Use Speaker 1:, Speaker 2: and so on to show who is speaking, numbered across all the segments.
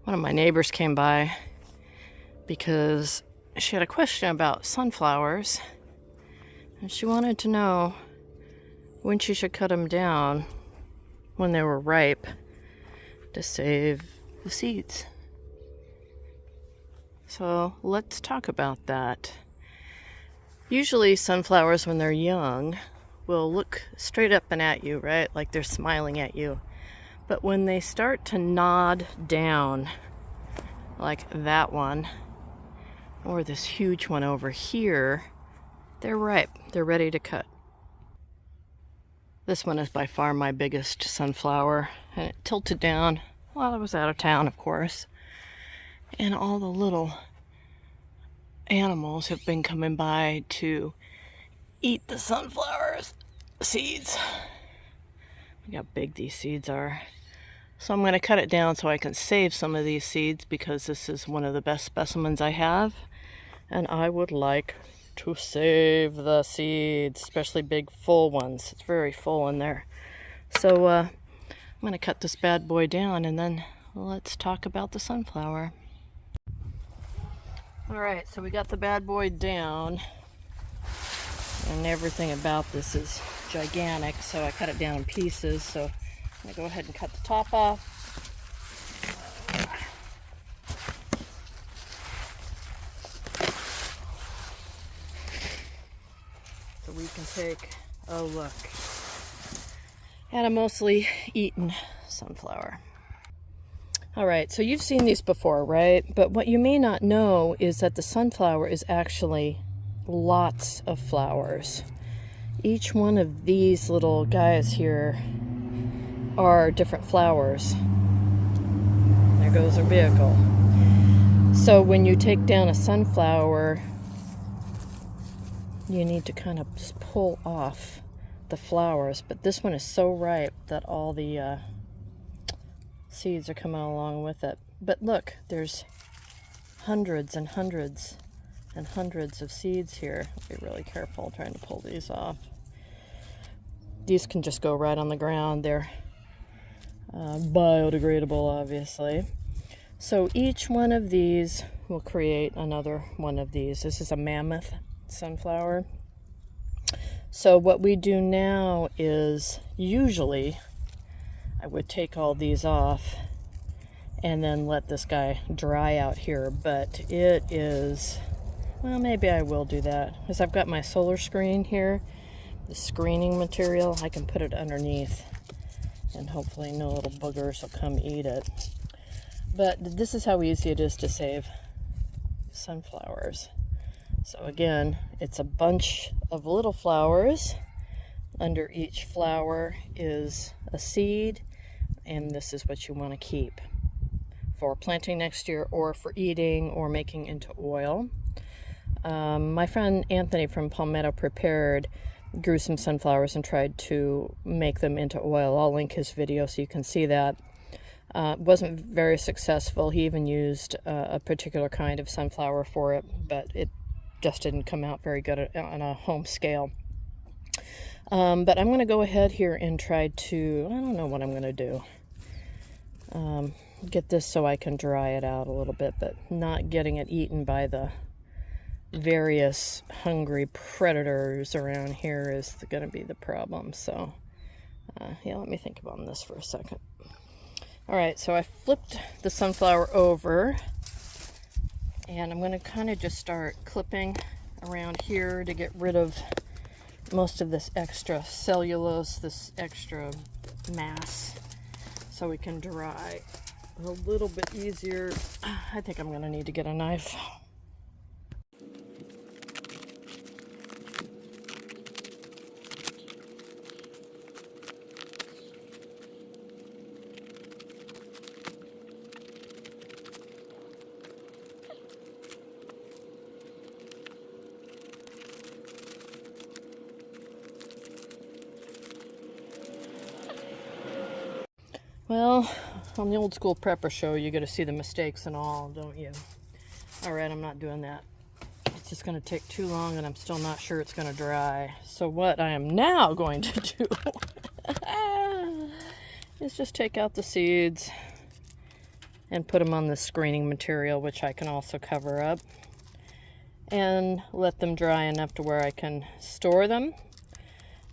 Speaker 1: One of my neighbors came by because she had a question about sunflowers, and she wanted to know when she should cut them down when they were ripe to save the seeds. So let's talk about that. Usually sunflowers, when they're young, will look straight up and at you, right? Like they're smiling at you. But when they start to nod down, like that one, or this huge one over here, they're ripe. They're ready to cut. This one is by far my biggest sunflower, and it tilted down while I was out of town, of course. And all the little animals have been coming by to eat the sunflower seeds. Look how big these seeds are. So I'm going to cut it down so I can save some of these seeds, because this is one of the best specimens I have. And I would like to save the seeds, especially big full ones. It's very full in there. So I'm going to cut this bad boy down, and then let's talk about the sunflower. Alright, so we got the bad boy down, and everything about this is gigantic, so I cut it down in pieces. So I'm going to go ahead and cut the top off. So we can take a look at a mostly eaten sunflower. Alright, so you've seen these before, right? But what you may not know is that the sunflower is actually lots of flowers. Each one of these little guys here are different flowers. There goes our vehicle. So when you take down a sunflower, you need to kind of just pull off the flowers. But this one is so ripe that all the seeds are coming along with it. But look, there's hundreds and hundreds and hundreds of seeds here. I'll be really careful trying to pull these off. These can just go right on the ground. They're biodegradable, obviously. So each one of these will create another one of these. This is a mammoth sunflower. So what we do now is, usually I would take all these off and then let this guy dry out here, but it is, well, maybe I will do that, because I've got my solar screen here, the screening material. I can put it underneath and hopefully no little boogers will come eat it. But this is how easy it is to save sunflowers. So again, it's a bunch of little flowers. Under each flower is a seed, and this is what you want to keep for planting next year, or for eating, or making into oil. My friend Anthony from Palmetto Prepared grew some sunflowers and tried to make them into oil. I'll link his video so you can see that. Wasn't very successful. He even used a particular kind of sunflower for it, but it just didn't come out very good on a home scale. But I'm going to go ahead here and try to, I don't know what I'm going to do. Get this so I can dry it out a little bit, but not getting it eaten by the various hungry predators around here is going to be the problem. So, yeah, let me think about this for a second. Alright, so I flipped the sunflower over, and I'm going to kind of just start clipping around here to get rid of most of this extra cellulose, this extra mass, so we can dry a little bit easier. I think I'm going to need to get a knife. Well, on the Old School Prepper show, you get to see the mistakes and all, don't you? Alright, I'm not doing that. It's just going to take too long, and I'm still not sure it's going to dry. So what I am now going to do is just take out the seeds and put them on the screening material, which I can also cover up, and let them dry enough to where I can store them.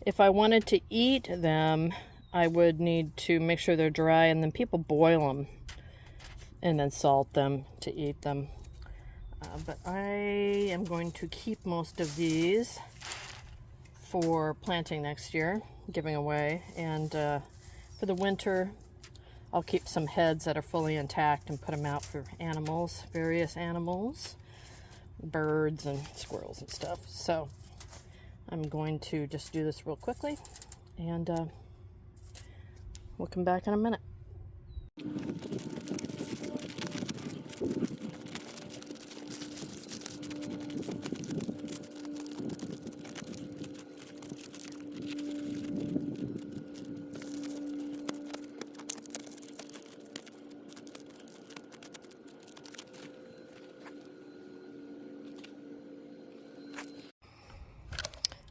Speaker 1: If I wanted to eat them, I would need to make sure they're dry, and then people boil them and then salt them to eat them. But I am going to keep most of these for planting next year, giving away, and for the winter I'll keep some heads that are fully intact and put them out for animals, various animals, birds and squirrels and stuff. So I'm going to just do this real quickly, and we'll come back in a minute.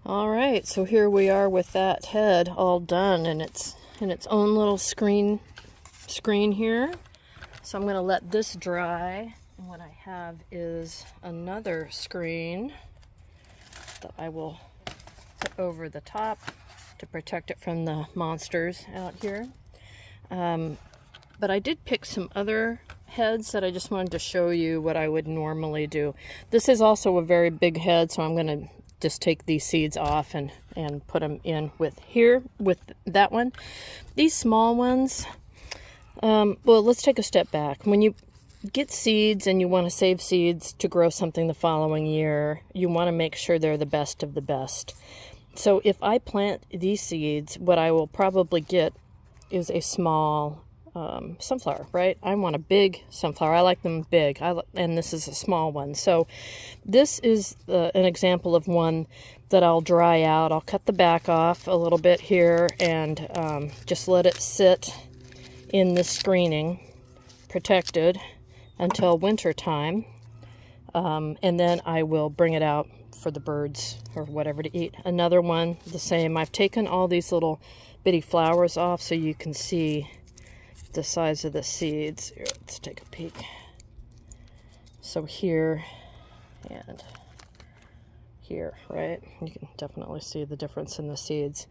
Speaker 1: All right, so here we are with that head all done, and it's in its own little screen here. So I'm going to let this dry, and what I have is another screen that I will put over the top to protect it from the monsters out here. But I did pick some other heads that I just wanted to show you what I would normally do. This is also a very big head, so I'm going to just take these seeds off and put them in with that one. These small ones, well, let's take a step back. When you get seeds and you want to save seeds to grow something the following year, you want to make sure they're the best of the best. So if I plant these seeds, what I will probably get is a small sunflower, right? I want a big sunflower. I like them big, and this is a small one. So this is an example of one that I'll dry out. I'll cut the back off a little bit here and just let it sit in the screening, protected, until winter time, and then I will bring it out for the birds or whatever to eat. Another one, the same. I've taken all these little bitty flowers off so you can see the size of the seeds. Here, let's take a peek. So here and here, right? You can definitely see the difference in the seeds.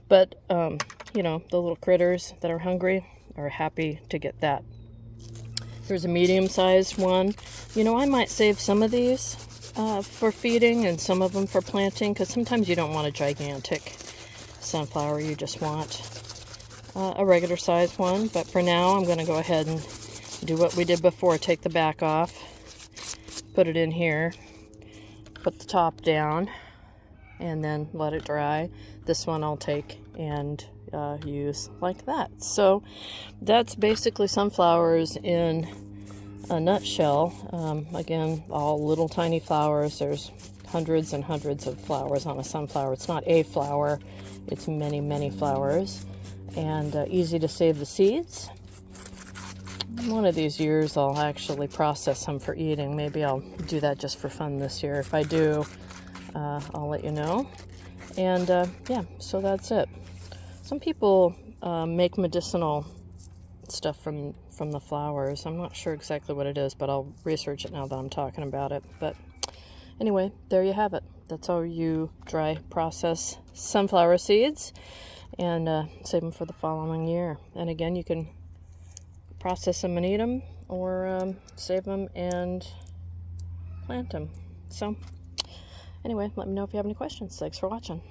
Speaker 1: But, you know, the little critters that are hungry are happy to get that. Here's a medium-sized one. You know, I might save some of these for feeding and some of them for planting, because sometimes you don't want a gigantic sunflower. You just want a regular size one. But for now, I'm going to go ahead and do what we did before. Take the back off, put it in here, put the top down, and then let it dry. This one I'll take and use like that. So that's basically sunflowers in a nutshell. Again, all little tiny flowers. There's hundreds and hundreds of flowers on a sunflower. It's not a flower, it's many, many flowers. And easy to save the seeds. One of these years I'll actually process them for eating. Maybe I'll do that just for fun this year. If I do, I'll let you know. And yeah, so that's it. Some people make medicinal stuff from the flowers. I'm not sure exactly what it is, but I'll research it now that I'm talking about it. But anyway, there you have it. That's how you dry process sunflower seeds and save them for the following year. And again, you can process them and eat them, or save them and plant them. So anyway, let me know if you have any questions. Thanks for watching.